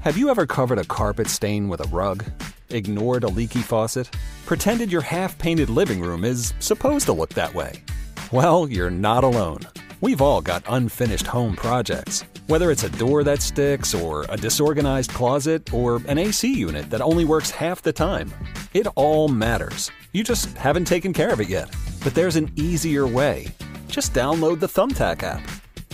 Have you ever covered a carpet stain with a rug? Ignored a leaky faucet? Pretended your half-painted living room is supposed to look that way? Well, you're not alone. We've all got unfinished home projects. Whether it's a door that sticks, or a disorganized closet, or an AC unit that only works half the time. It all matters. You just haven't taken care of it yet. But there's an easier way. Just download the Thumbtack app.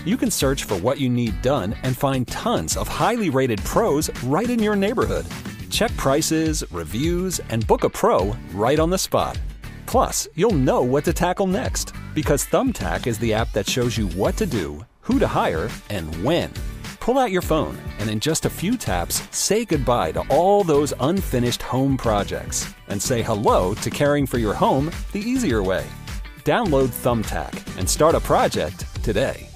You can search for what you need done and find tons of highly rated pros right in your neighborhood. Check prices, reviews, and book a pro right on the spot. Plus, you'll know what to tackle next, because Thumbtack is the app that shows you what to do, who to hire, and when. Pull out your phone and in just a few taps, say goodbye to all those unfinished home projects and say hello to caring for your home the easier way. Download Thumbtack and start a project today.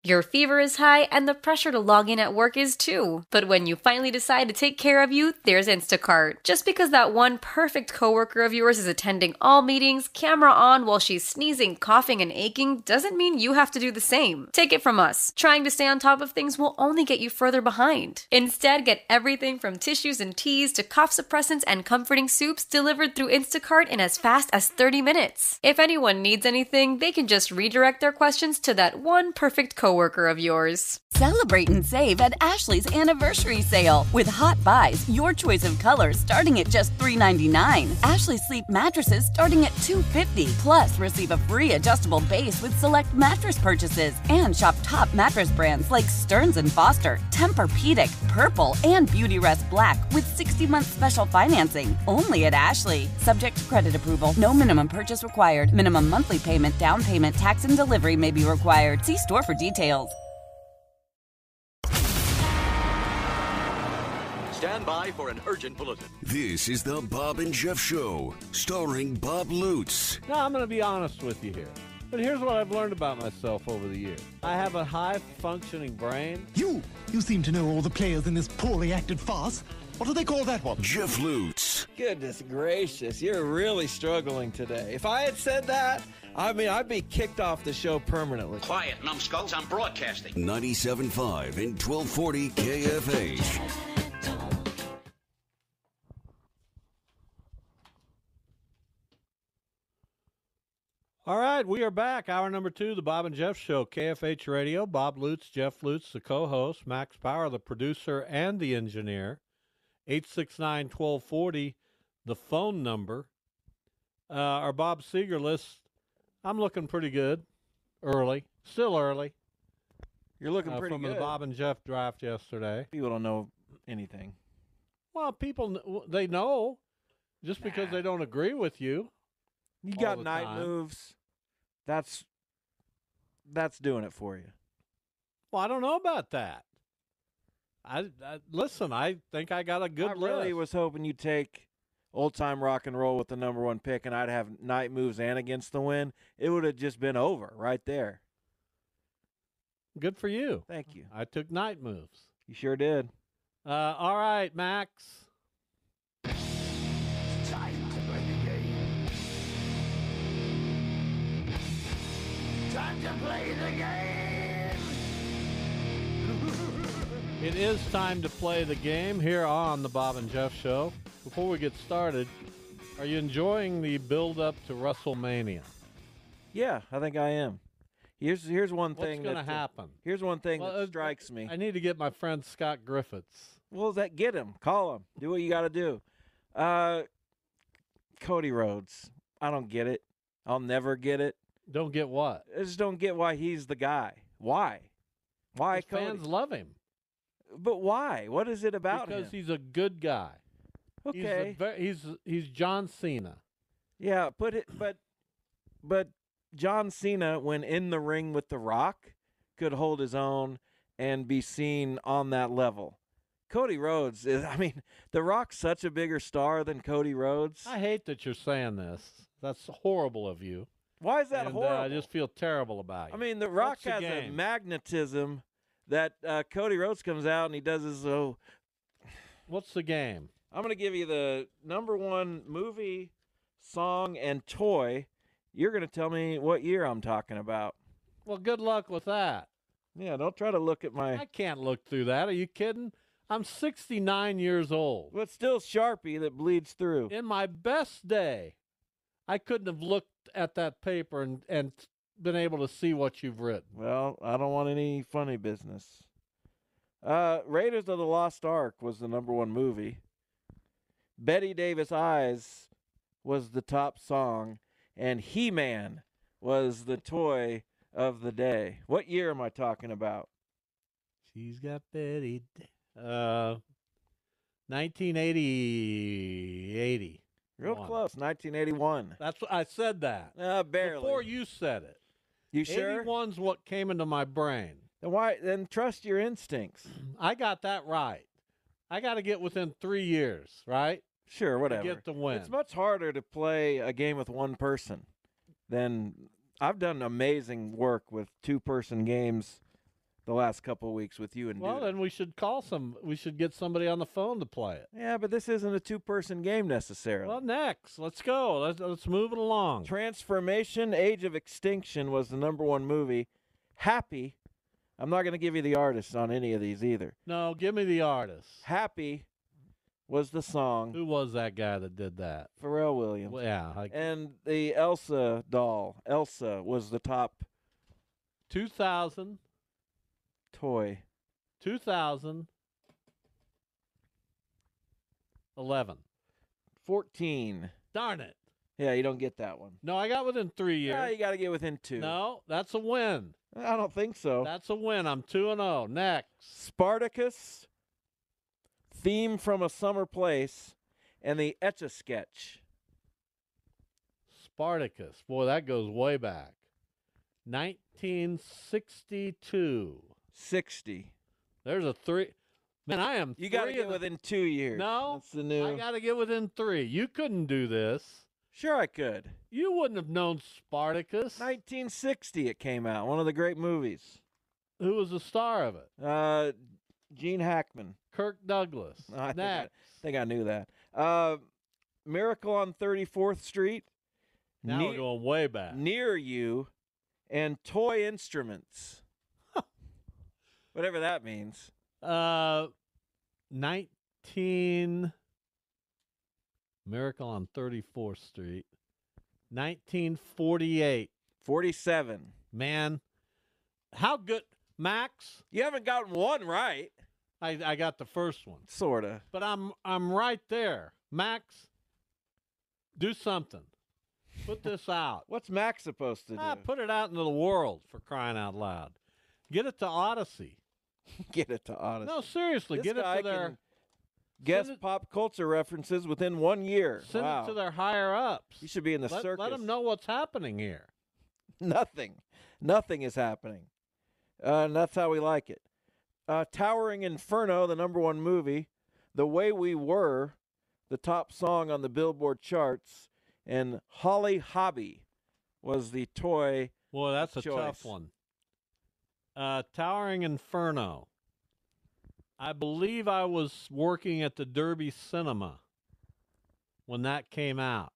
Your fever is high and the pressure to log in at work is too. But when you finally decide to take care of you, there's Instacart. Just because that one perfect coworker of yours is attending all meetings, camera on while she's sneezing, coughing, and aching, doesn't mean you have to do the same. Take it from us. Trying to stay on top of things will only get you further behind. Instead, get everything from tissues and teas to cough suppressants and comforting soups delivered through Instacart in as fast as 30 minutes. If anyone needs anything, they can just redirect their questions to that one perfect coworker of yours. Celebrate and save at Ashley's Anniversary Sale. With Hot Buys, your choice of colors starting at just $3.99. Ashley Sleep mattresses starting at $2.50. Plus, receive a free adjustable base with select mattress purchases. And shop top mattress brands like Stearns & Foster, Tempur-Pedic, Purple, and Beautyrest Black with 60-month special financing. Only at Ashley. Subject to credit approval. No minimum purchase required. Minimum monthly payment, down payment, tax, and delivery may be required. See store for details. Stand by for an urgent bulletin. This is the Bob and Jeff Show, starring Bob Lutz. Now, I'm going to be honest with you here. But here's what I've learned about myself over the years. I have a high-functioning brain. You seem to know all the players in this poorly acted farce. What do they call that one? Jeff Lutz. Goodness gracious, you're really struggling today. If I had said that, I'd be kicked off the show permanently. Quiet, numbskulls, I'm broadcasting. 97.5 and 1240 KFH. All right, we are back. Hour number 2, the Bob and Jeff Show, KFH Radio. Bob Lutz, Jeff Lutz, the co-host, Max Power, the producer and the engineer. 869-1240, the phone number. Our Bob Seger list, I'm looking pretty good. Early. Still early. You're looking pretty from good. From the Bob and Jeff draft yesterday. People don't know anything. Well, people, they know. Just because they don't agree with you. You got night moves. That's doing it for you. Well, I don't know about that. Listen, I think I got a good list. I really was hoping you'd take old-time rock and roll with the number 1 pick, and I'd have night moves and against the win. It would have just been over right there. Good for you. Thank you. I took night moves. You sure did. All right, Max. Time to play the game. Time to play the game. It is time to play the game here on the Bob and Jeff Show. Before we get started, are you enjoying the build-up to WrestleMania? Yeah, I think I am. Here's one thing. What's going to happen? Here's one thing that strikes me. I need to get my friend Scott Griffiths. Well, get him. Call him. Do what you got to do. Cody Rhodes. I don't get it. I'll never get it. Don't get what? I just don't get why he's the guy. Why? Why Cody? Fans love him. But why? What is it about him? Because he's a good guy. Okay. He's John Cena. Yeah, but John Cena, when in the ring with The Rock, could hold his own and be seen on that level. Cody Rhodes is, The Rock's such a bigger star than Cody Rhodes. I hate that you're saying this. That's horrible of you. Why is that horrible? I just feel terrible about you. The Rock has a magnetism that Cody Rhodes comes out and he does his What's the game? I'm going to give you the number 1 movie, song, and toy. You're going to tell me what year I'm talking about. Well, good luck with that. Yeah, don't try to look at I my. can't look through that. Are you kidding? I'm 69 years old. But still Sharpie that bleeds through. In my best day, I couldn't have looked at that paper and been able to see what you've written. Well, I don't want any funny business. Raiders of the Lost Ark was the #1 movie. Betty Davis Eyes was the top song, and He-Man was the toy of the day. What year am I talking about? She's got Betty. 1980. Real One. close, 1981. That's what I said that. Barely. Before you said it. You sure? 81's what came into my brain. Then why? Then trust your instincts. I got that right. I got to get within 3 years, right? Sure, whatever. To get the win. It's much harder to play a game with one person than I've done amazing work with two-person games the last couple of weeks with you and Well, Duda. then we should we should get somebody on the phone to play it. Yeah, but this isn't a two-person game necessarily. Well, next, let's go. Let's move it along. Transformation: Age of Extinction was the #1 movie. Happy. I'm not going to give you the artists on any of these either. No, give me the artist. Happy was the song. Who was that guy that did that? Pharrell Williams. Well, yeah. And the Elsa doll. Elsa was the top 2000. toy. 2011. 14. Darn it. Yeah, you don't get that one. No, I got within 3 years. Yeah, you got to get within 2. No, that's a win. I don't think so. That's a win. I'm 2-0. Next. Spartacus, Theme from a Summer Place, and the Etch-a-Sketch. Spartacus. Boy, that goes way back. 1962. 60. There's a 3. Man, I am. You got to 3 get of the- within 2 years. No, That's the new. I got to get within 3. You couldn't do this. Sure, I could. You wouldn't have known Spartacus. 1960 it came out. One of the great movies. Who was the star of it? Gene Hackman. Kirk Douglas. I Next. think I knew that. Miracle on 34th Street. Now we're going way back. Near You, and Toy Instruments. Whatever that means. 19 Miracle on 34th Street. 1948. 47. Man, how good, Max? You haven't gotten one right. I got the first one, Sorta. but I'm right there. Max, do something. Put this out. What's Max supposed to do? Put it out into the world, for crying out loud. Get it to Odyssey. Get it to Odyssey. No, seriously, This get it guy to their can guess pop culture references within 1 year. send Wow. it to their higher ups. You should be in the circus. Let them know what's happening here. Nothing. Nothing is happening. And that's how we like it. Towering Inferno, the #1 movie. The Way We Were, the top song on the Billboard charts. And Holly Hobby was the toy. Boy, that's a choice. tough one. Towering Inferno. I believe I was working at the Derby Cinema when that came out.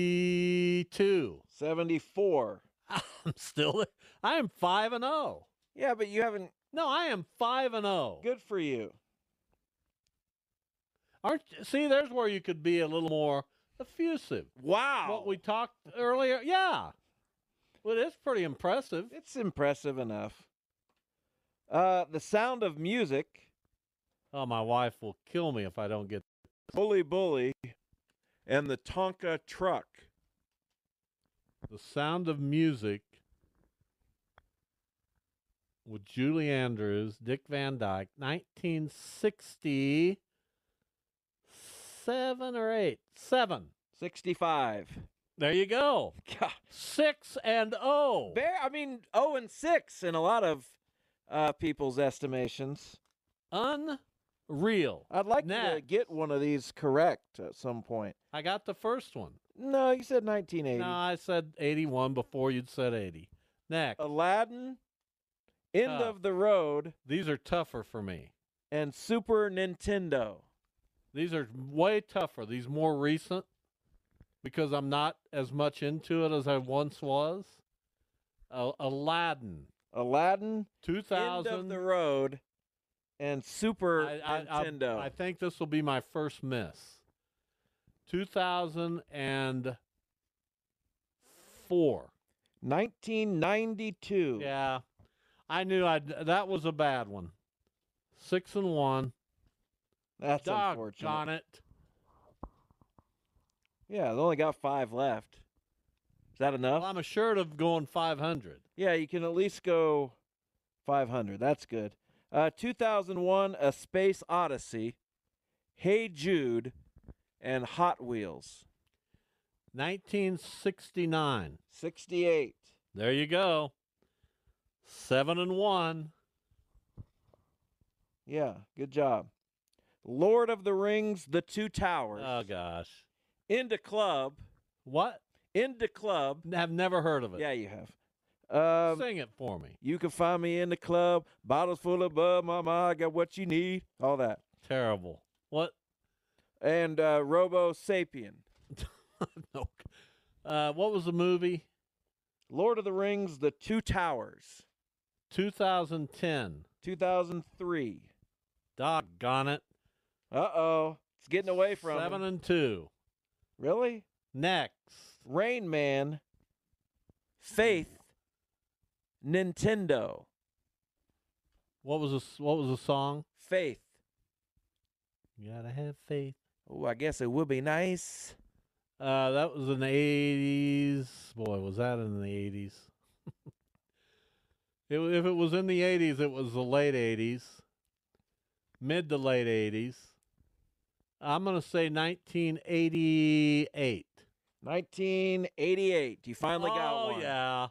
1972. 74. I'm still. I am 5-0. Yeah, but you haven't. No, I am 5-0. Good for you. See, there's where you could be a little more effusive. Wow. What we talked earlier. Yeah. Well, it's pretty impressive. It's impressive enough. The Sound of Music. Oh, my wife will kill me if I don't get Bully Bully. And the Tonka Truck. The Sound of Music with Julie Andrews, Dick Van Dyke, 1967 or 8? 7. 65. There you go. God. 6-0. 0-6 in a lot of people's estimations. Unreal. I'd like to Next. get one of these correct at some point. I got the first one. No, you said 1980. No, I said 81 before you'd said 80. Next. Aladdin, End Tough. of the Road, These are tougher for me. and Super Nintendo. These are way tougher. These more recent. because I'm not as much into it as I once was. Aladdin. Aladdin, 2000. End of the Road, and Super Nintendo. I think this will be my first miss. 2004. 1992. Yeah, I knew that was a bad one. 6-1. That's unfortunate. Doggone it. Yeah, they only got 5 left. Is that enough? Well, I'm assured of going 500. Yeah, you can at least go 500. That's good. 2001, A Space Odyssey, Hey Jude, and Hot Wheels. 1969. 68. There you go. 7-1. Yeah, good job. Lord of the Rings, The Two Towers. Oh, gosh. Into Club. What? Into Club. I've never heard of it. Yeah, you have. Sing it for me. You can find me in the club. Bottles full of bub, mama, I got what you need. All that. Terrible. What? And Robo Sapien. No. What was the movie? Lord of the Rings, The Two Towers. 2010. 2003. Doggone it. Uh-oh. It's getting away from 7-2. Really? Next. Rain Man. Faith. Nintendo. What was the song? Faith. You gotta have faith. Oh, I guess it would be nice. That was in the 80s. Boy, was that in the 80s. If it was in the 80s, it was the late 80s. Mid to late 80s. I'm going to say 1988. 1988. You finally got one. Oh, yeah.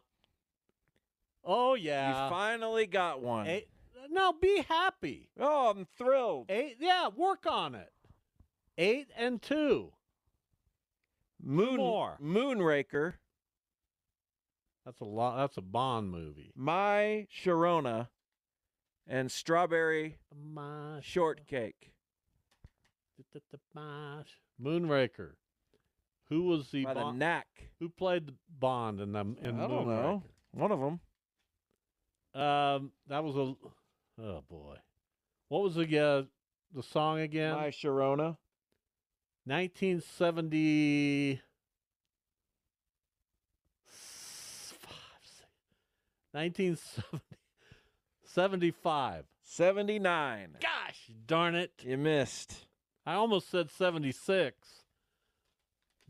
Oh, yeah. You finally got one. No, be happy. Oh, I'm thrilled. Yeah, work on it. 8-2. Moonraker. That's a lot. That's a Bond movie. My Sharona and Strawberry Shortcake. Moonraker. Who was the By the Bond? Knack. Who played the Bond in Moonraker? I don't know. One of them. That was a. Oh boy, what was the song again? My Sharona. 1970. 1975. 79. Gosh darn it. You missed. I almost said 76.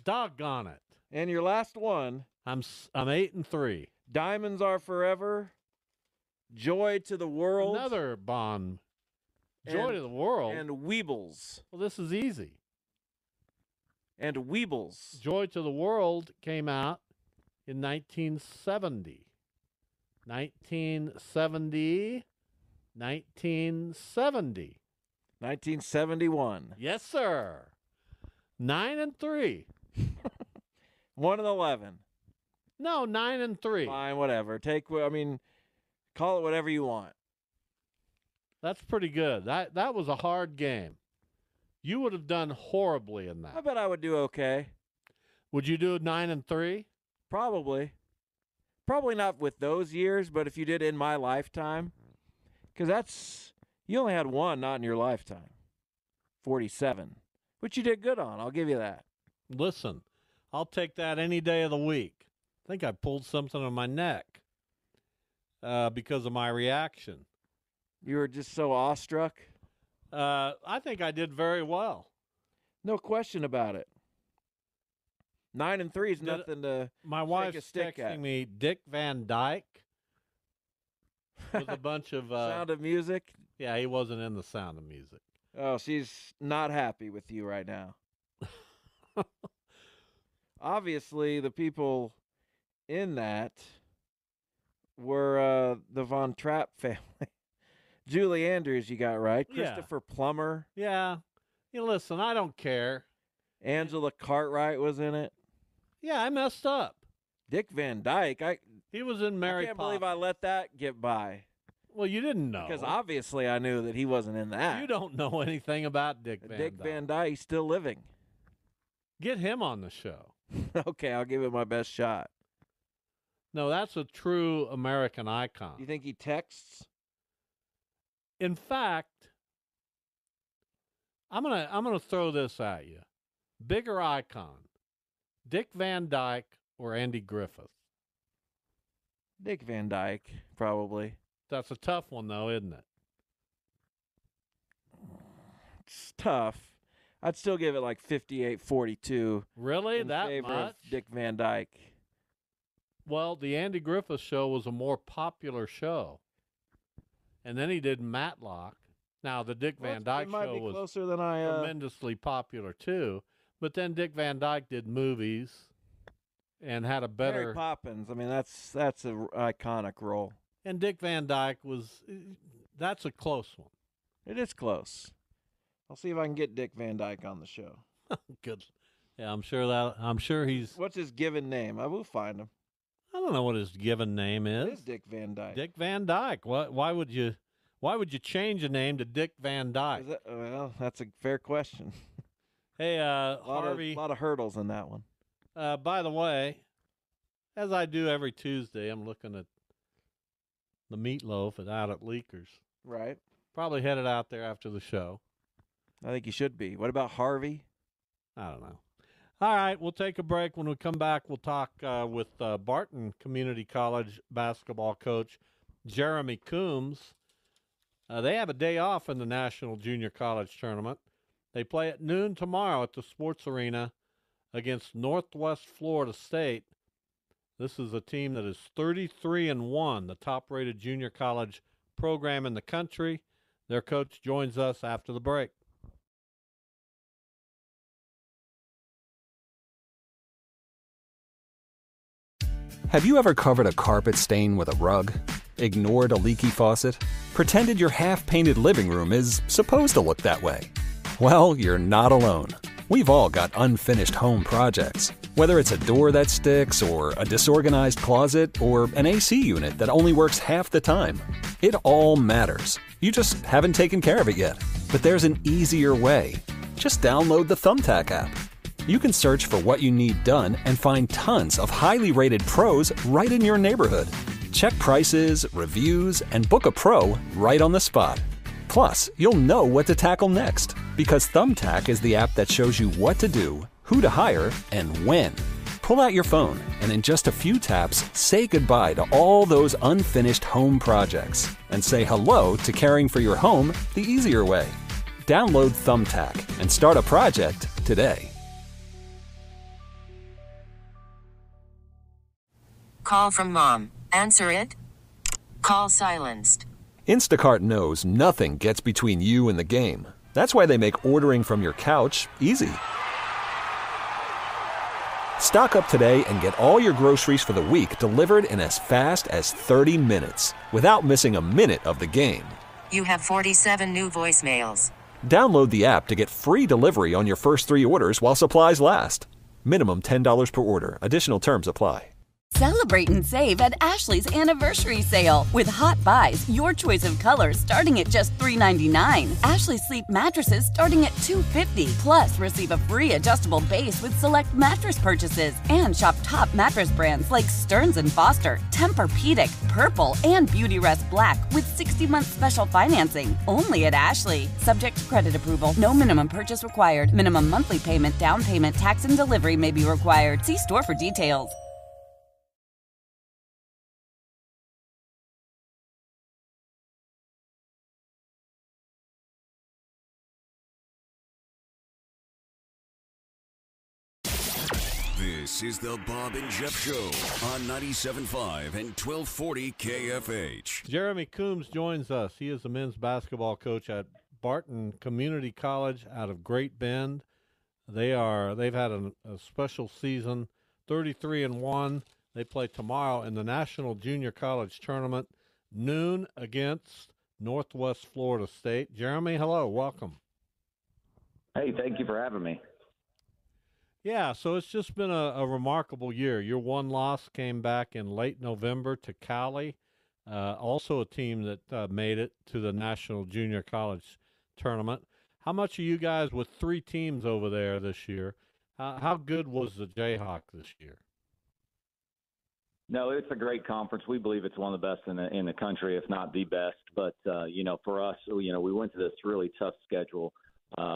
Doggone it. And your last one. I'm 8-3. Diamonds Are Forever. Joy to the World. Another Bond. Joy to the World. And Weebles. Well, this is easy. And Weebles. Joy to the World came out in 1970. 1970. 1971. Yes, sir. 9-3. 1-11. No, 9-3. Fine, whatever. Call it whatever you want. That's pretty good. That was a hard game. You would have done horribly in that. I bet I would do okay. Would you do 9-3? Probably. Probably not with those years, but if you did in my lifetime, because you only had one not in your lifetime. 47, which you did good on. I'll give you that. Listen, I'll take that any day of the week. I think I pulled something on my neck because of my reaction. You were just so awestruck? I think I did very well. No question about it. 9-3 is nothing to My shake wife's a stick texting at. me Dick Van Dyke with a bunch of Sound of Music? Yeah, he wasn't in the Sound of Music. Oh, she's not happy with you right now. Obviously, the people in that were the Von Trapp family. Julie Andrews, you got right. Yeah. Christopher Plummer. Yeah. Listen, I don't care. Angela Cartwright was in it. Yeah, I messed up. Dick Van Dyke. He was in Mary I can't Poppins. believe I let that get by. Well, you didn't know. Because obviously I knew that he wasn't in that. You don't know anything about Dick Van Dyke. Dick Van Dyke, he's still living. Get him on the show. Okay, I'll give it my best shot. No, that's a true American icon. You think he texts? In fact, I'm gonna throw this at you. Bigger icon, Dick Van Dyke or Andy Griffith? Dick Van Dyke, probably. That's a tough one, though, isn't it? It's tough. I'd still give it like 58-42. Really? In That favor much? of Dick Van Dyke. Well, the Andy Griffith Show was a more popular show. And then he did Matlock. Now, the Dick Van Dyke Show was closer than tremendously popular, too. But then Dick Van Dyke did movies and had a better... Mary Poppins. I mean, that's an iconic role. And Dick Van Dyke was... That's a close one. It is close. I'll see if I can get Dick Van Dyke on the show. Good. Yeah, I'm sure he's... What's his given name? I will find him. I don't know what his given name is. It is Dick Van Dyke. Dick Van Dyke. Why would you change a name to Dick Van Dyke? Well, that's a fair question. Hey, Harvey. A lot of hurdles in that one. By the way, as I do every Tuesday, I'm looking at the meatloaf out at Leakers. Right. Probably headed out there after the show. I think you should be. What about Harvey? I don't know. All right, we'll take a break. When we come back, we'll talk with Barton Community College basketball coach Jeremy Coombs. They have a day off in the National Junior College Tournament. They play at noon tomorrow at the Sports Arena against Northwest Florida State. This is a team that is 33-1, the top-rated junior college program in the country. Their coach joins us after the break. Have you ever covered a carpet stain with a rug? Ignored a leaky faucet? Pretended your half-painted living room is supposed to look that way? Well, you're not alone. We've all got unfinished home projects. Whether it's a door that sticks, or a disorganized closet, or an AC unit that only works half the time. It all matters. You just haven't taken care of it yet. But there's an easier way. Just download the Thumbtack app. You can search for what you need done and find tons of highly rated pros right in your neighborhood. Check prices, reviews, and book a pro right on the spot. Plus, you'll know what to tackle next, because Thumbtack is the app that shows you what to do, who to hire, and when. Pull out your phone and in just a few taps, say goodbye to all those unfinished home projects and say hello to caring for your home the easier way. Download Thumbtack and start a project today. Call from mom. Answer it. Call silenced. Instacart knows nothing gets between you and the game. That's why they make ordering from your couch easy. Stock up today and get all your groceries for the week delivered in as fast as 30 minutes without missing a minute of the game. You have 47 new voicemails. Download the app to get free delivery on your first 3 orders while supplies last. Minimum $10 per order. Additional terms apply. Celebrate and save at Ashley's Anniversary Sale. With Hot Buys, your choice of colors starting at just $3.99. Ashley Sleep mattresses starting at $2.50. Plus, receive a free adjustable base with select mattress purchases. And shop top mattress brands like Stearns & Foster, Tempur-Pedic, Purple, and Beautyrest Black with 60-month special financing. Only at Ashley. Subject to credit approval. No minimum purchase required. Minimum monthly payment, down payment, tax, and delivery may be required. See store for details. This is the Bob and Jeff Show on 97.5 and 1240 KFH. Jeremy Coombs joins us. He is the men's basketball coach at Barton Community College out of Great Bend. They've had a special season, 33-1. They play tomorrow in the National Junior College Tournament, noon against Northwest Florida State. Jeremy, hello, welcome. Hey, thank you for having me. Yeah, so it's just been a remarkable year. Your one loss came back in late November to Cali, also a team that made it to the National Junior College Tournament. How much are you guys with 3 teams over there this year? How good was the Jayhawk this year? No, it's a great conference. We believe it's one of the best in the country, if not the best. But for us, we went to this really tough schedule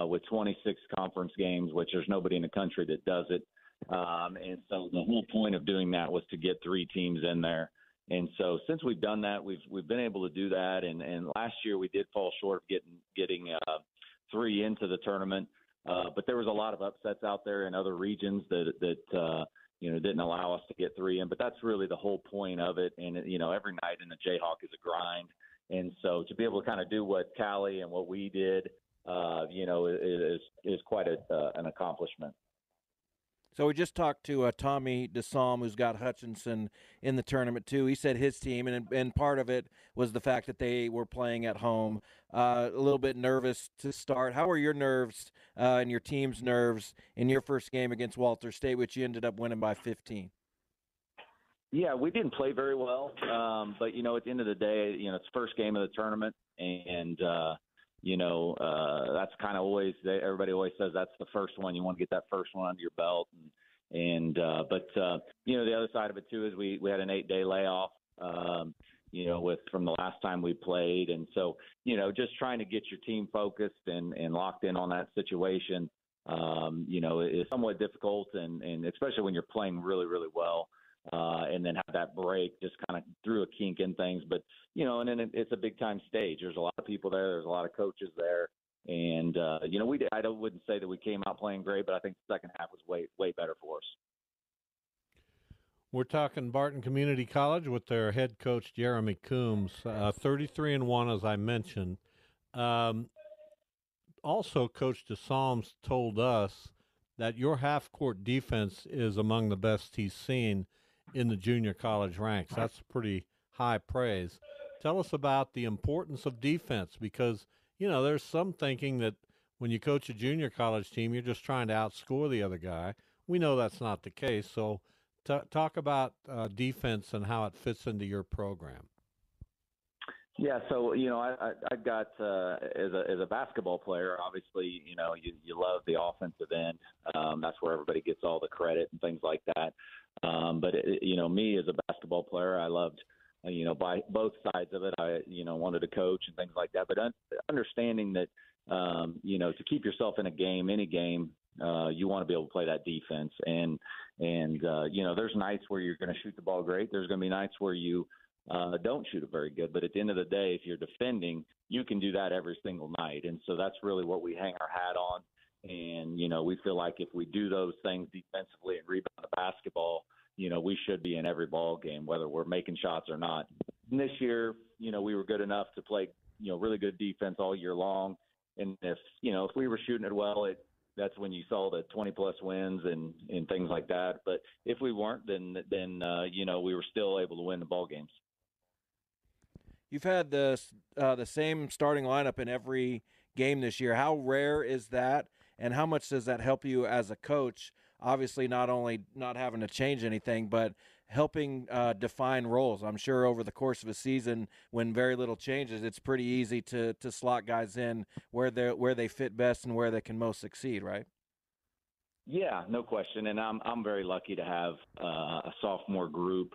with 26 conference games, which there's nobody in the country that does it. And so the whole point of doing that was to get 3 teams in there. And so since we've done that, we've been able to do that. And last year we did fall short of getting 3 into the tournament. But there was a lot of upsets out there in other regions that didn't allow us to get 3 in. But that's really the whole point of it. And every night in the Jayhawk is a grind. And so to be able to kind of do what Callie and what we did, is quite an accomplishment. So we just talked to Tommy DeSalm, who's got Hutchinson in the tournament too. He said his team, and part of it was the fact that they were playing at home. A little bit nervous to start. How were your nerves and your team's nerves in your first game against Walter State, which you ended up winning by 15? Yeah, we didn't play very well, but at the end of the day, it's the first game of the tournament, and that's kind of always, everybody always says that's the first one. You want to get that first one under your belt. But the other side of it too is we had an 8-day layoff, from the last time we played. And so, just trying to get your team focused and locked in on that situation, is somewhat difficult. And especially when you're playing really, really well. And then have that break just kind of threw a kink in things. But, and then it's a big-time stage. There's a lot of people there. There's a lot of coaches there. And, I wouldn't say that we came out playing great, but I think the second half was way better for us. We're talking Barton Community College with their head coach, Jeremy Coombs, 33-1, as I mentioned. Also, Coach DeSalms told us that your half-court defense is among the best he's seen in the junior college ranks. That's pretty high praise. Tell us about the importance of defense, because, there's some thinking that when you coach a junior college team, you're just trying to outscore the other guy. We know that's not the case. So talk about defense and how it fits into your program. Yeah, so I got as a basketball player, obviously, you love the offensive end. That's where everybody gets all the credit and things like that. But me as a basketball player, I loved by both sides of it. I wanted to coach and things like that. But understanding that to keep yourself in a game, any game, you want to be able to play that defense. And there's nights where you're going to shoot the ball great. There's going to be nights where you don't shoot it very good. But at the end of the day, if you're defending, you can do that every single night. And so that's really what we hang our hat on. And, we feel like if we do those things defensively and rebound the basketball, we should be in every ball game, whether we're making shots or not. And this year, we were good enough to play, really good defense all year long. And if we were shooting it well, that's when you saw the 20-plus wins and things like that. But if we weren't, then we were still able to win the ball games. You've had the same starting lineup in every game this year. How rare is that, and how much does that help you as a coach? Obviously, not only not having to change anything, but helping define roles. I'm sure over the course of a season, when very little changes, it's pretty easy to slot guys in where they fit best and where they can most succeed, right? Yeah, no question. And I'm very lucky to have a sophomore group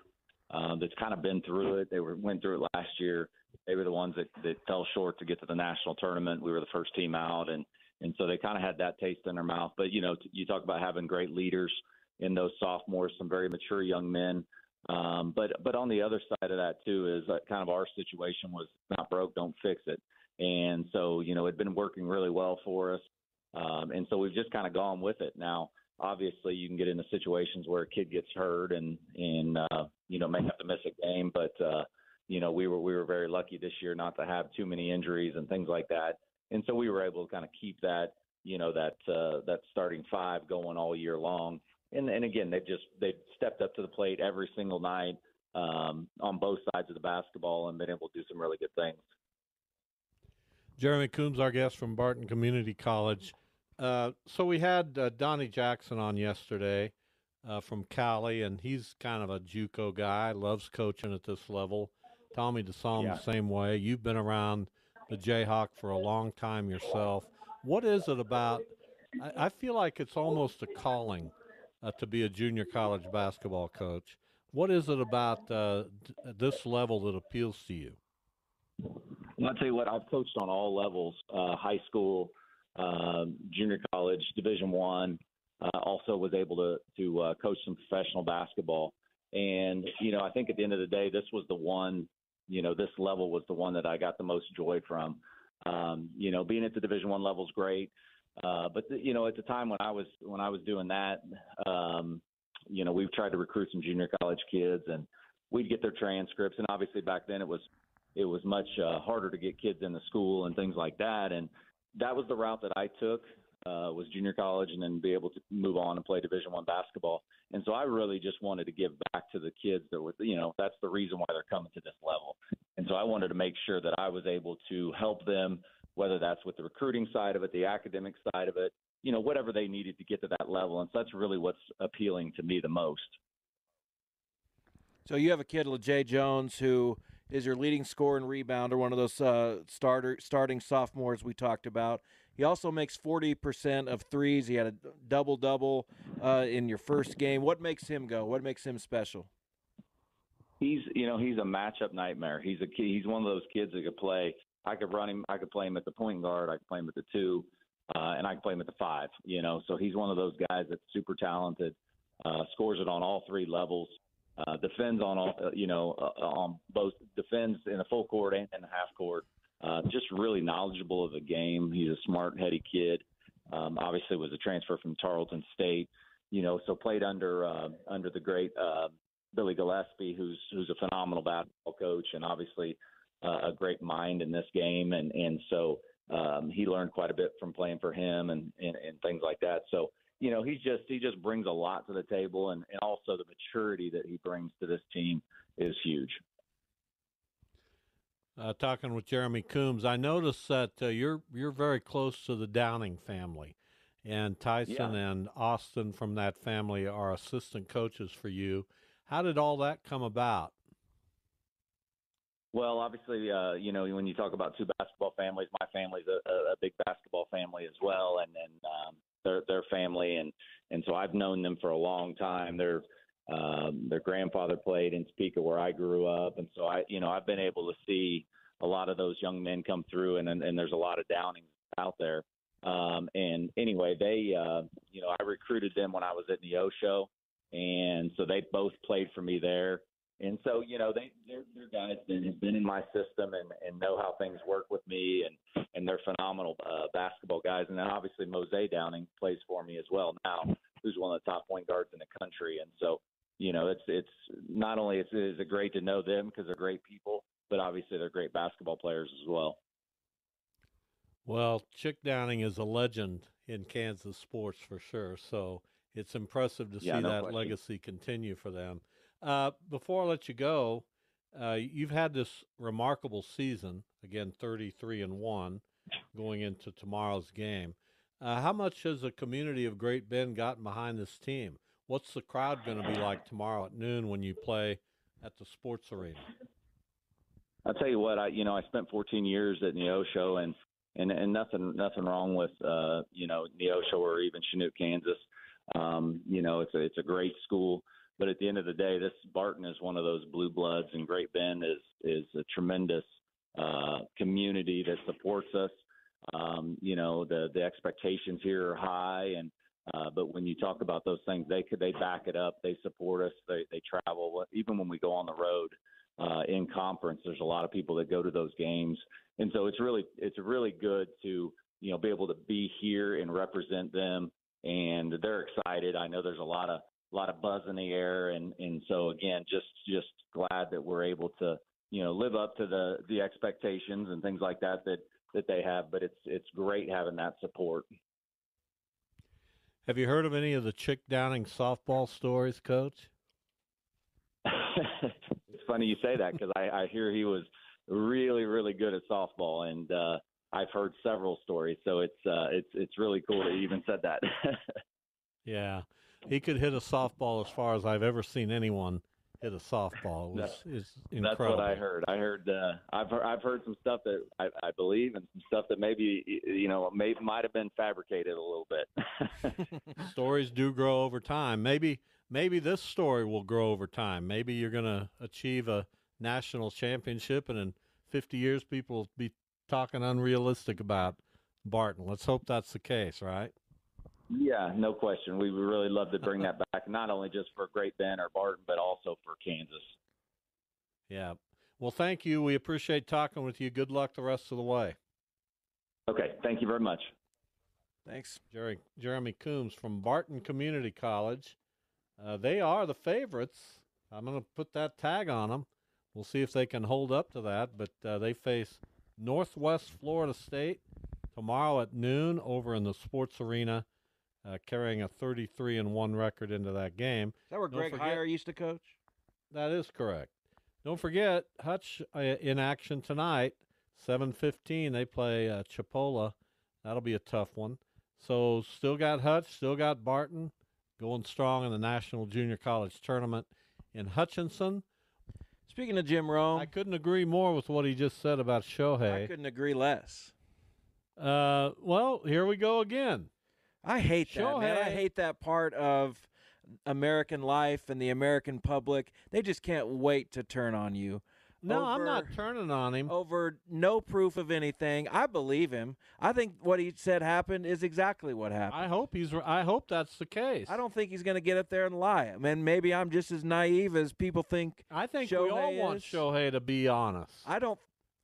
that's kind of been through it. They went through it last year. They were the ones that fell short to get to the national tournament. We were the first team out, and so they kind of had that taste in their mouth. But, you talk about having great leaders in those sophomores, some very mature young men. But on the other side of that, too, is kind of our situation was not broke, don't fix it. And so, it'd been working really well for us. And so we've just kind of gone with it. Now, obviously, you can get into situations where a kid gets hurt and may have to miss a game. But, we were very lucky this year not to have too many injuries and things like that. And so we were able to kind of keep that, that starting 5 going all year long. And again, they've stepped up to the plate every single night on both sides of the basketball and been able to do some really good things. Jeremy Coombs, our guest from Barton Community College. So we had Donnie Jackson on yesterday from Cali, and he's kind of a JUCO guy, loves coaching at this level. Tommy DeSalm, the same way. You've been around the Jayhawk for a long time yourself. What is it about I feel like it's almost a calling to be a junior college basketball coach. What is it about this level that appeals to you? Well, I'll tell you what, I've coached on all levels, high school, junior college, Division I. Also was able to coach some professional basketball. And, I think at the end of the day, this was the one, this level was the one that I got the most joy from. Being at the Division I level is great. But at the time when I was doing that, we've tried to recruit some junior college kids, and we'd get their transcripts. And obviously back then it was much harder to get kids into school and things like that. And that was the route that I took, was junior college, and then be able to move on and play Division I basketball. And so I really just wanted to give back to the kids that were, that's the reason why they're coming to this level. And so I wanted to make sure that I was able to help them, whether that's with the recruiting side of it, the academic side of it, whatever they needed to get to that level. And so that's really what's appealing to me the most. So you have a kid, LeJay Jones, who is your leading scorer and rebounder, one of those starting sophomores we talked about. He also makes 40% of threes. He had a double-double in your first game. What makes him go? What makes him special? He's a matchup nightmare. He's one of those kids that could play. I could run him. I could play him at the point guard. I could play him at the 2, and I could play him at the 5. So he's one of those guys that's super talented. Scores it on all 3 levels. Defends on all, on both, defends in the full court and in the half court. Just really knowledgeable of the game. He's a smart, heady kid. Obviously was a transfer from Tarleton State, so played under the great Billy Gillespie, who's a phenomenal basketball coach, and obviously a great mind in this game. And so he learned quite a bit from playing for him and things like that. So, he just brings a lot to the table, and also the maturity that he brings to this team is huge. Talking with Jeremy Coombs, I noticed that you're very close to the Downing family, and Tyson and Austin from that family are assistant coaches for you. How did all that come about? Well, obviously, when you talk about 2 basketball families, my family's a big basketball family as well, and then their family, and so I've known them for a long time. Their grandfather played in Topeka, where I grew up, and so I've been able to see a lot of those young men come through, and there's a lot of Downings out there. And anyway, they, I recruited them when I was at Neosho, and so they both played for me there. And so, they're guys that have been in my system and know how things work with me, and they're phenomenal basketball guys. And then obviously Mose Downing plays for me as well now, who's one of the top point guards in the country. And so, it's not only is it great to know them because they're great people, but obviously they're great basketball players as well. Well, Chick Downing is a legend in Kansas sports for sure. So it's impressive to see that legacy continue for them. Before I let you go, you've had this remarkable season, again, 33-1, going into tomorrow's game. How much has the community of Great Bend gotten behind this team? What's the crowd going to be like tomorrow at noon when you play at the sports arena? I'll tell you what, I spent 14 years at Neosho, and nothing wrong with Neosho or even Chanute, Kansas. It's a great school. But at the end of the day, Barton is one of those blue bloods, and Great Bend is a tremendous community that supports us. The expectations here are high, but when you talk about those things, they back it up. They support us. They travel. Even when we go on the road in conference, there's a lot of people that go to those games, and so it's really good to be able to be here and represent them. And they're excited. I know there's a lot of buzz in the air, and so again, just glad that we're able to live up to the expectations and things like that they have. But it's great having that support. Have you heard of any of the Chick Downing softball stories, Coach? It's funny you say that, because I hear he was really, really good at softball, and I've heard several stories. So it's really cool that you even said that. Yeah. He could hit a softball as far as I've ever seen anyone hit a softball. Is incredible. That's what I heard. I've heard some stuff that I believe, and some stuff that maybe might have been fabricated a little bit. Stories do grow over time. Maybe this story will grow over time. Maybe you're going to achieve a national championship, and in 50 years, people will be talking unrealistic about Barton. Let's hope that's the case, right? Yeah, no question. We would really love to bring that back, not only just for Great Bend or Barton, but also for Kansas. Yeah. Well, thank you. We appreciate talking with you. Good luck the rest of the way. Okay. Thank you very much. Thanks. Jeremy Coombs from Barton Community College. They are the favorites. I'm going to put that tag on them. We'll see if they can hold up to that. But they face Northwest Florida State tomorrow at noon over in the Sports Arena, carrying a 33-1 record into that game. Is that where Greg Heyer used to coach? That is correct. Don't forget, Hutch in action tonight, 7:15. They play Chipola. That'll be a tough one. So still got Hutch, still got Barton going strong in the National Junior College Tournament in Hutchinson. Speaking of Jim Rome, I couldn't agree more with what he just said about Shohei. I couldn't agree less. Well, here we go again. I hate that, man. I hate that part of American life and the American public. They just can't wait to turn on you. No, I'm not turning on him. Over no proof of anything. I believe him. I think what he said happened is exactly what happened. I hope that's the case. I don't think he's going to get up there and lie. I mean, maybe I'm just as naive as people think. I think Shohei we all want Shohei to be honest.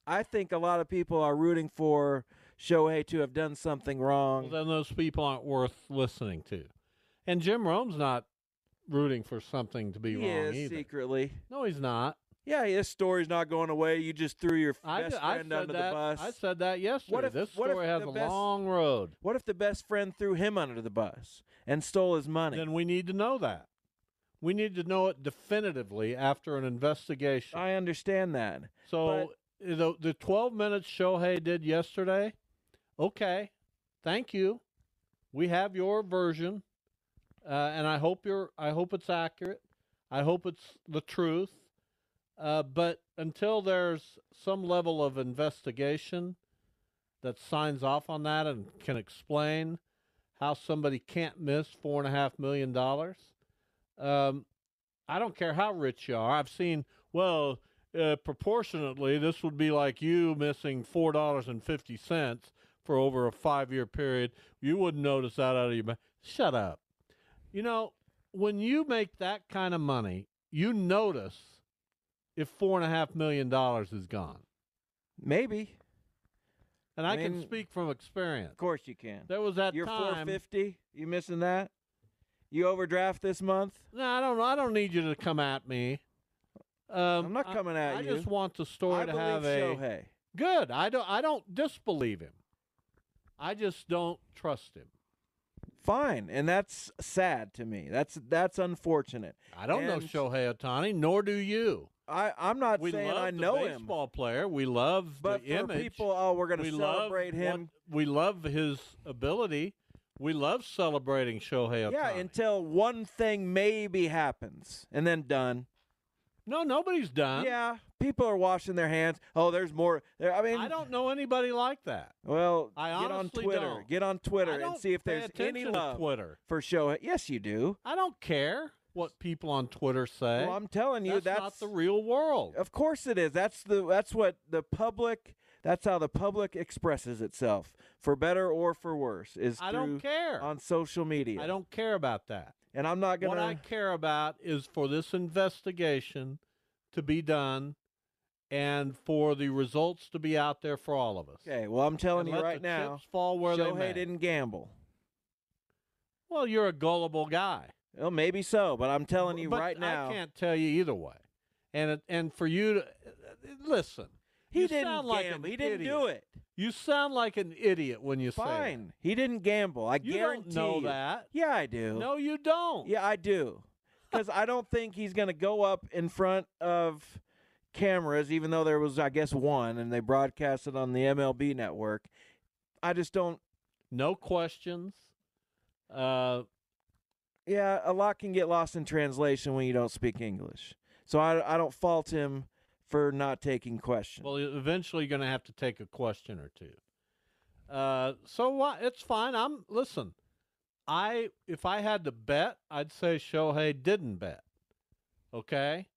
I think a lot of people are rooting for Shohei to have done something wrong. Well, then those people aren't worth listening to. And Jim Rome's not rooting for something to be wrong either. He is secretly. No, he's not. Yeah, this story's not going away. You just threw your best friend under the bus. I said that yesterday. This story has a long road. What if the best friend threw him under the bus and stole his money? Then we need to know that. We need to know it definitively after an investigation. I understand that. So the 12 minutes Shohei did yesterday, okay, thank you. We have your version, and I hope it's accurate. I hope it's the truth. But until there's some level of investigation that signs off on that and can explain how somebody can't miss $4.5 million, I don't care how rich you are. I've seen, proportionately, this would be like you missing $4.50 for over a 5-year period. You wouldn't notice that out of your bank. Shut up. You know, when you make that kind of money, you notice if $4.5 million is gone. Maybe. And I can speak from experience. Of course you can. There was that You're time. $450? You missing that? You overdraft this month? No, I don't need you to come at me. I'm not coming at you. I just want the story to have Shohei. Good. I don't disbelieve him. I just don't trust him. Fine, and that's sad to me. That's unfortunate. I don't know Shohei Ohtani, nor do you. I'm not saying I know him. We love the baseball player. We love the image. But for people, we're going to celebrate him. We love his ability. We love celebrating Shohei Ohtani. Yeah, until one thing maybe happens, and then done. No, nobody's done. Yeah, people are washing their hands. Oh, there's more. I don't know anybody like that. Well, I get on honestly Twitter. don't. Get on Twitter and see if there's any love for Shohei. Yes, you do. I don't care what people on Twitter say. Well, I'm telling you, that's not the real world. Of course it is. That's what the public. That's how the public expresses itself, for better or for worse. I don't care on social media. I don't care about that. And I'm not going to. What I care about is for this investigation to be done and for the results to be out there for all of us. Okay, well, I'm telling you right now, now, chips fall where they may. Shohei didn't gamble. Well, you're a gullible guy. Well, maybe so, but I'm telling you right now. I can't tell you either way. And for you to listen. He didn't gamble. He didn't do it. You sound like an idiot when you say that. Fine. He didn't gamble. I guarantee you. Don't know that. Yeah, I do. No, you don't. Yeah, I do. Because I don't think he's going to go up in front of cameras, even though there was, I guess, one, and they broadcast it on the MLB network. I just don't. No questions. Yeah, a lot can get lost in translation when you don't speak English. So I don't fault him for not taking questions. Well, eventually you're going to have to take a question or two. So what? It's fine. Listen. If I had to bet, I'd say Shohei didn't bet. Okay,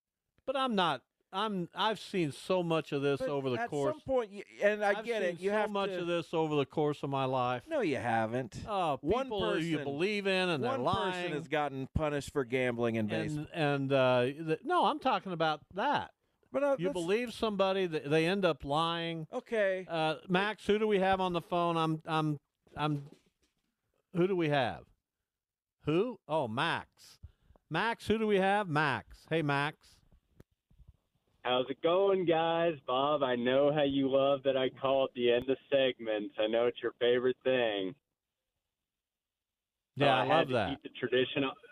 but I'm not. I've seen so much of this over the course. At some point, and I've get it. seen You so have much to, of this over the course of my life. No, you haven't. People one person you believe in, and they're one lying. person has gotten punished for gambling in baseball. No, I'm talking about that. But you believe somebody, that they end up lying. Okay. Max, who do we have on the phone? Who do we have? Who? Oh, Max. Max, who do we have? Max. Hey, Max. How's it going, guys? Bob, I know how you love that I call at the end of segments. I know it's your favorite thing. Yeah, I love that.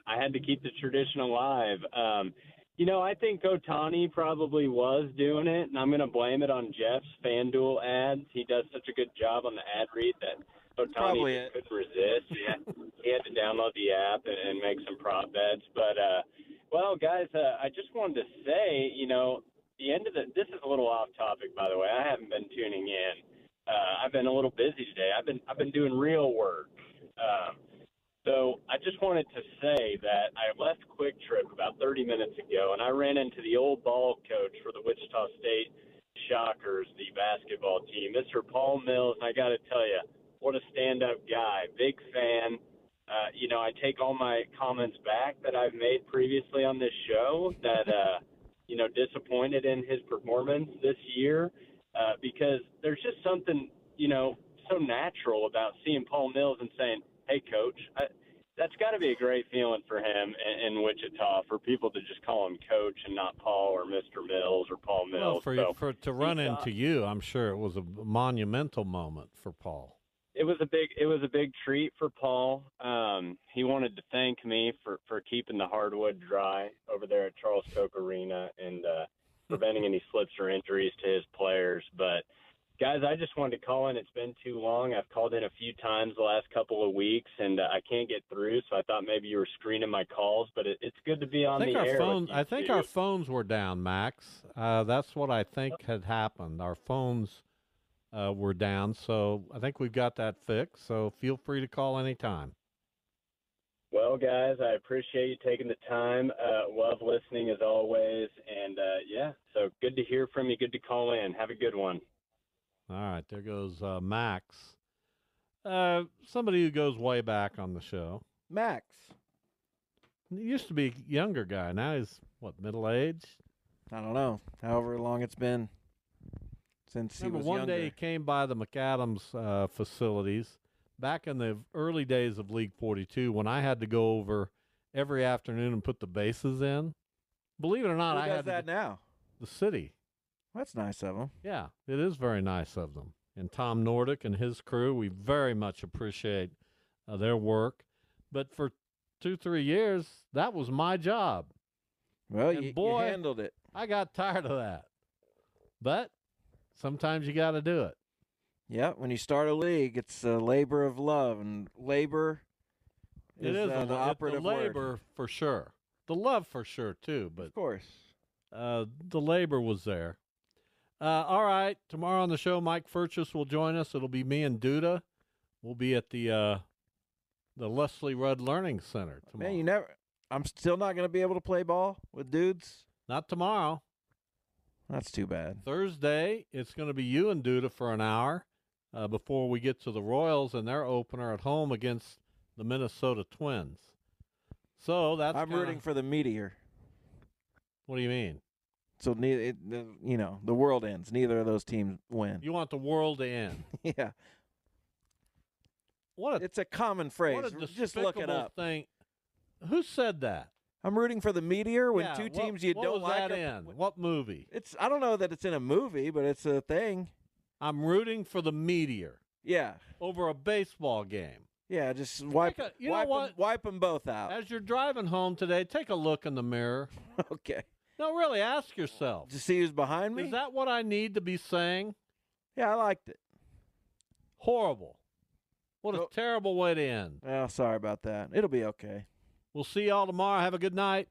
I had to keep the tradition alive. I think Ohtani probably was doing it, and I'm going to blame it on Jeff's FanDuel ads. He does such a good job on the ad read that Ohtani couldn't resist. He had to download the app and make some prop bets. But, guys, I just wanted to say, the end of this is a little off topic, by the way. I haven't been tuning in. I've been a little busy today. I've been doing real work. So I just wanted to say that I left Quick Trip about 30 minutes ago, and I ran into the old ball coach for the Wichita State Shockers, the basketball team, Mr. Paul Mills. And I got to tell you, what a stand-up guy. Big fan. I take all my comments back that I've made previously on this show that, disappointed in his performance this year because there's just something, so natural about seeing Paul Mills and saying, hey, Coach, that's got to be a great feeling for him in Wichita, for people to just call him Coach and not Paul or Mr. Mills or Paul Mills. Well, to run into you, I'm sure it was a monumental moment for Paul. It was a big treat for Paul. He wanted to thank me for keeping the hardwood dry over there at Charles Koch Arena and preventing any slips or injuries to his players. But guys, I just wanted to call in. It's been too long. I've called in a few times the last couple of weeks, and I can't get through. So I thought maybe you were screening my calls. But it's good to be on the air. I think our phones were down, Max. That's what I think had happened. Our phones were down, so I think we've got that fixed. So feel free to call anytime. Well, guys, I appreciate you taking the time. Love listening as always. And, so good to hear from you. Good to call in. Have a good one. All right, there goes Max. Somebody who goes way back on the show. Max. He used to be a younger guy. Now he's, middle-aged? I don't know. However long it's been since he was one younger. day he came by the McAdams facilities back in the early days of League 42 when I had to go over every afternoon and put the bases in. Believe it or not, Who I does had that now? The city. That's nice of them. Yeah, it is very nice of them. And Tom Nordic and his crew, we very much appreciate their work. But for 2-3 years, that was my job. Well, you handled it. I got tired of that. But sometimes you got to do it. Yeah, when you start a league, it's a labor of love, and labor is the operative word. The labor for sure. The love for sure, too. But of course. The labor was there. All right, tomorrow on the show, Mike Furchess will join us. It'll be me and Duda. We'll be at the Leslie Rudd Learning Center tomorrow. Man, I'm still not going to be able to play ball with dudes? Not tomorrow. That's too bad. Thursday, it's going to be you and Duda for an hour before we get to the Royals and their opener at home against the Minnesota Twins. So I'm rooting for the Meteor. What do you mean? So the world ends. Neither of those teams win. You want the world to end? Yeah. It's a common phrase. What a Just look it up. Thing. Who said that? I'm rooting for the Meteor when two teams you don't like. What was that in? What movie? I don't know that it's in a movie, but it's a thing. I'm rooting for the Meteor. Yeah. Over a baseball game. Yeah, just wipe them both out. As you're driving home today, take a look in the mirror. Okay. No, really, ask yourself. To see who's behind me? Is that what I need to be saying? Yeah, I liked it. Horrible. What a terrible way to end. Well, sorry about that. It'll be okay. We'll see y'all tomorrow. Have a good night.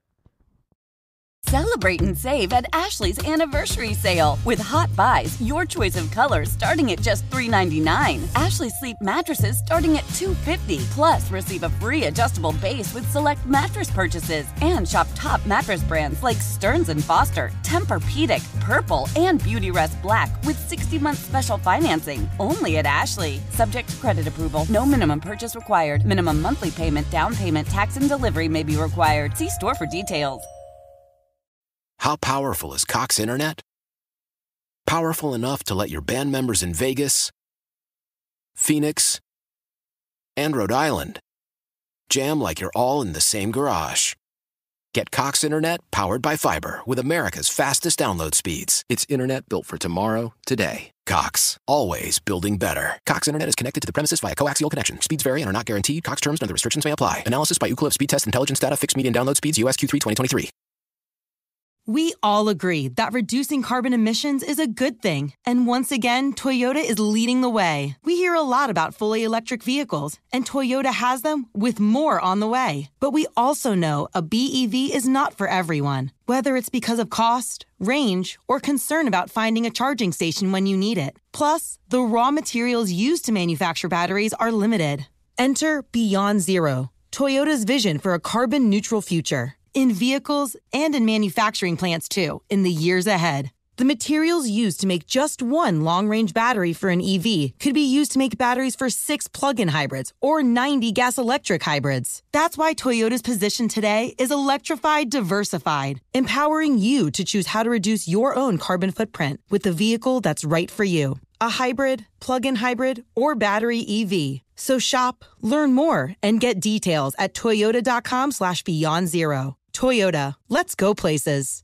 Celebrate and save at Ashley's Anniversary Sale. With Hot Buys, your choice of colors starting at just $3.99. Ashley Sleep mattresses starting at $2.50. Plus, receive a free adjustable base with select mattress purchases. And shop top mattress brands like Stearns & Foster, Tempur-Pedic, Purple, and Beautyrest Black with 60-month special financing. Only at Ashley. Subject to credit approval. No minimum purchase required. Minimum monthly payment, down payment, tax, and delivery may be required. See store for details. How powerful is Cox Internet? Powerful enough to let your band members in Vegas, Phoenix, and Rhode Island jam like you're all in the same garage. Get Cox Internet powered by fiber with America's fastest download speeds. It's internet built for tomorrow, today. Cox, always building better. Cox Internet is connected to the premises via coaxial connection. Speeds vary and are not guaranteed. Cox terms and other restrictions may apply. Analysis by Ookla Speed Test Intelligence Data. Fixed median download speeds. US Q3 2023. We all agree that reducing carbon emissions is a good thing. And once again, Toyota is leading the way. We hear a lot about fully electric vehicles, and Toyota has them with more on the way. But we also know a BEV is not for everyone, whether it's because of cost, range, or concern about finding a charging station when you need it. Plus, the raw materials used to manufacture batteries are limited. Enter Beyond Zero, Toyota's vision for a carbon-neutral future. In vehicles and in manufacturing plants, too, in the years ahead. The materials used to make just one long-range battery for an EV could be used to make batteries for 6 plug-in hybrids or 90 gas-electric hybrids. That's why Toyota's position today is electrified, diversified, empowering you to choose how to reduce your own carbon footprint with the vehicle that's right for you. A hybrid, plug-in hybrid, or battery EV. So shop, learn more, and get details at toyota.com/beyondzero. Toyota, let's go places.